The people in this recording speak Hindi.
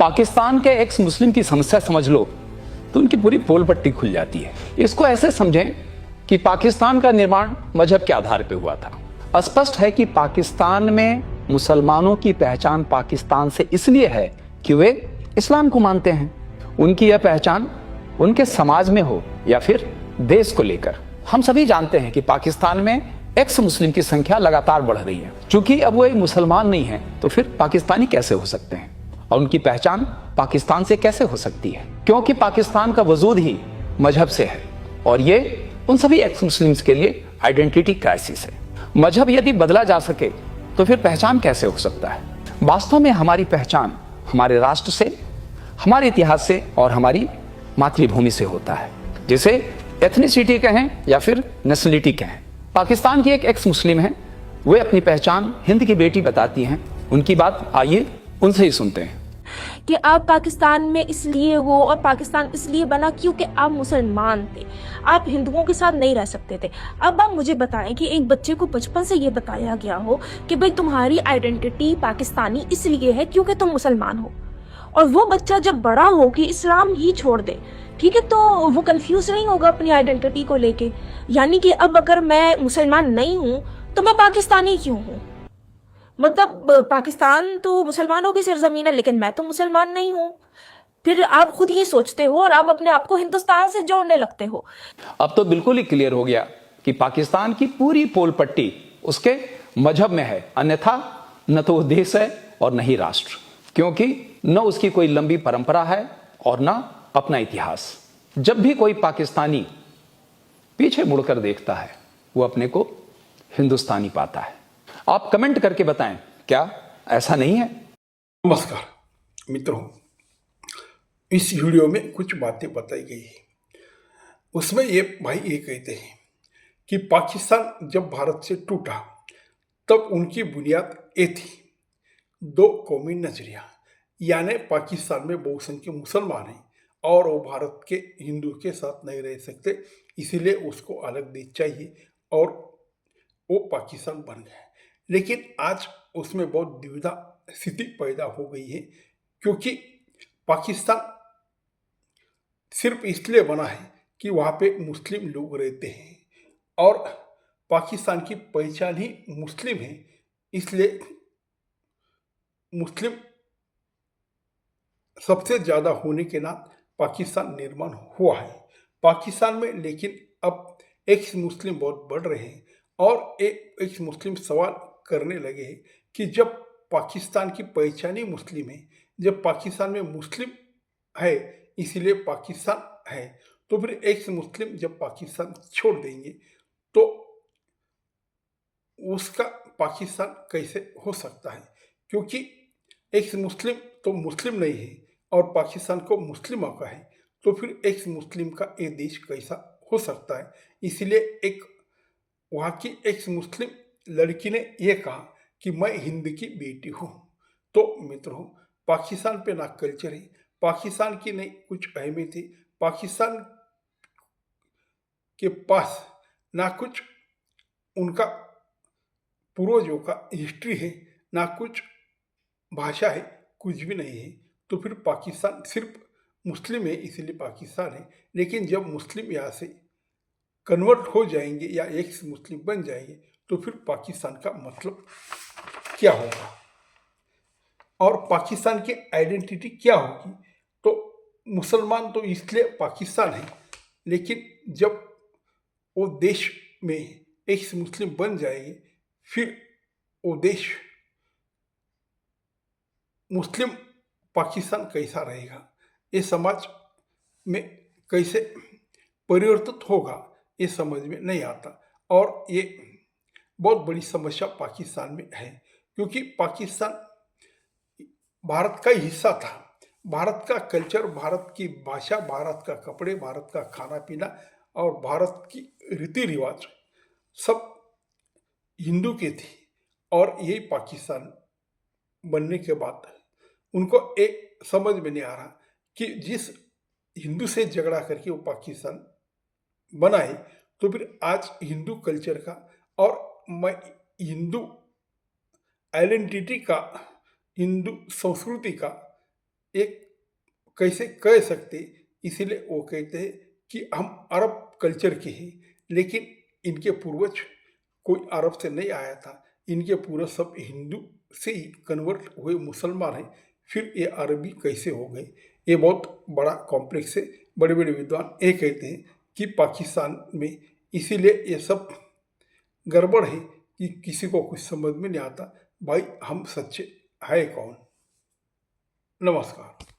पाकिस्तान के एक्स मुस्लिम की समस्या समझ लो तो उनकी पूरी पोल पट्टी खुल जाती है। इसको ऐसे समझें कि पाकिस्तान का निर्माण मजहब के आधार पर हुआ था। स्पष्ट है कि पाकिस्तान में मुसलमानों की पहचान पाकिस्तान से इसलिए है कि वे इस्लाम को मानते हैं। उनकी यह पहचान उनके समाज में हो या फिर देश को लेकर। हम सभी जानते हैं कि पाकिस्तान में एक्स मुस्लिम की संख्या लगातार बढ़ रही है। चूंकि अब वो एक मुसलमान नहीं है तो फिर पाकिस्तानी कैसे हो सकते हैं और उनकी पहचान पाकिस्तान से कैसे हो सकती है? क्योंकि पाकिस्तान का वजूद ही मजहब से है और ये उन सभी एक्स मुस्लिम्स के लिए आइडेंटिटी क्राइसिस है। मजहब यदि बदला जा सके तो फिर पहचान कैसे हो सकता है? वास्तव में हमारी पहचान हमारे राष्ट्र से, हमारे इतिहास से और हमारी मातृभूमि से होता है, जिसे एथनिसिटी कहें या फिर नेशनलिटी कहें। पाकिस्तान की एक एक्स मुस्लिम है, वे अपनी पहचान हिंद की बेटी बताती हैं। उनकी बात आइए उनसे ही सुनते हैं कि आप पाकिस्तान में इसलिए हो और पाकिस्तान इसलिए बना क्योंकि आप मुसलमान थे, आप हिंदुओं के साथ नहीं रह सकते थे। अब आप मुझे बताएं कि एक बच्चे को बचपन से ये बताया गया हो कि भाई तुम्हारी आइडेंटिटी पाकिस्तानी इसलिए है क्योंकि तुम मुसलमान हो, और वो बच्चा जब बड़ा हो कि इस्लाम ही छोड़ दे, ठीक है, तो वो कंफ्यूज नहीं होगा अपनी आइडेंटिटी को लेके। यानी कि अब अगर मैं मुसलमान नहीं हूँ तो मैं पाकिस्तानी क्यों हूँ? मतलब पाकिस्तान तो मुसलमानों की सरजमीन है लेकिन मैं तो मुसलमान नहीं हूँ। फिर आप खुद ही सोचते हो और आप अपने आप को हिंदुस्तान से जोड़ने लगते हो। अब तो बिल्कुल ही क्लियर हो गया कि पाकिस्तान की पूरी पोल पट्टी उसके मजहब में है, अन्यथा न तो वो देश है और न ही राष्ट्र, क्योंकि न उसकी कोई लंबी परंपरा है और न अपना इतिहास। जब भी कोई पाकिस्तानी पीछे मुड़कर देखता है वो अपने को हिंदुस्तानी पाता है। आप कमेंट करके बताएं, क्या ऐसा नहीं है? नमस्कार मित्रों, इस वीडियो में कुछ बातें बताई गई है। उसमें ये भाई ये कहते हैं कि पाकिस्तान जब भारत से टूटा तब उनकी बुनियाद ये थी, दो कौमी नजरिया, यानी पाकिस्तान में बहुसंख्यक मुसलमान हैं और वो भारत के हिंदू के साथ नहीं रह सकते, इसीलिए उसको अलग देश चाहिए और वो पाकिस्तान बन गया। लेकिन आज उसमें बहुत दुविधा स्थिति पैदा हो गई है, क्योंकि पाकिस्तान सिर्फ इसलिए बना है कि वहाँ पे मुस्लिम लोग रहते हैं और पाकिस्तान की पहचान ही मुस्लिम है, इसलिए मुस्लिम सबसे ज़्यादा होने के नाते पाकिस्तान निर्माण हुआ है। पाकिस्तान में लेकिन अब एक्स मुस्लिम बहुत बढ़ रहे हैं और एक्स मुस्लिम सवाल करने लगे हैं कि जब पाकिस्तान की पहचान ही मुस्लिम है, जब पाकिस्तान में मुस्लिम है इसीलिए पाकिस्तान है, तो फिर एक्स मुस्लिम जब पाकिस्तान छोड़ देंगे तो उसका पाकिस्तान कैसे हो सकता है? क्योंकि एक्स मुस्लिम तो मुस्लिम नहीं है और पाकिस्तान को मुस्लिमों का है, तो फिर एक्स मुस्लिम का ये देश कैसा हो सकता है? इसलिए एक वहाँ की एक्स मुस्लिम लड़की ने यह कहा कि मैं हिंद की बेटी हूँ। तो मित्रों, पाकिस्तान पे ना कल्चर है, पाकिस्तान की नहीं कुछ अहमियत है, पाकिस्तान के पास ना कुछ उनका पूर्वजों का हिस्ट्री है, ना कुछ भाषा है, कुछ भी नहीं है। तो फिर पाकिस्तान सिर्फ मुस्लिम है इसलिए पाकिस्तान है। लेकिन जब मुस्लिम यहाँ से कन्वर्ट हो जाएंगे या एक्स मुस्लिम बन जाएंगे तो फिर पाकिस्तान का मतलब क्या होगा और पाकिस्तान की आइडेंटिटी क्या होगी? तो मुसलमान तो इसलिए पाकिस्तान है, लेकिन जब वो देश में एक्स मुस्लिम बन जाएंगे फिर वो देश मुस्लिम पाकिस्तान कैसा रहेगा, ये समाज में कैसे परिवर्तित होगा, ये समझ में नहीं आता। और ये बहुत बड़ी समस्या पाकिस्तान में है, क्योंकि पाकिस्तान भारत का हिस्सा था। भारत का कल्चर, भारत की भाषा, भारत का कपड़े, भारत का खाना पीना और भारत की रीति रिवाज सब हिंदू के थे और यही पाकिस्तान बनने के बाद उनको एक समझ में नहीं आ रहा कि जिस हिंदू से झगड़ा करके वो पाकिस्तान बनाए, तो फिर आज हिंदू कल्चर का और मैं हिंदू आइडेंटिटी का, हिंदू संस्कृति का एक कैसे कह सकते, इसीलिए वो कहते हैं कि हम अरब कल्चर के हैं, लेकिन इनके पूर्वज कोई अरब से नहीं आया था, इनके पूर्वज सब हिंदू से ही कन्वर्ट हुए मुसलमान हैं, फिर ये अरबी कैसे हो गए, ये बहुत बड़ा कॉम्प्लेक्स है। बड़े बड़े विद्वान ये कहते हैं कि पाकिस्तान में इसीलिए ये सब गड़बड़ है कि किसी को कुछ समझ में नहीं आता, भाई हम सच्चे है कौन। नमस्कार।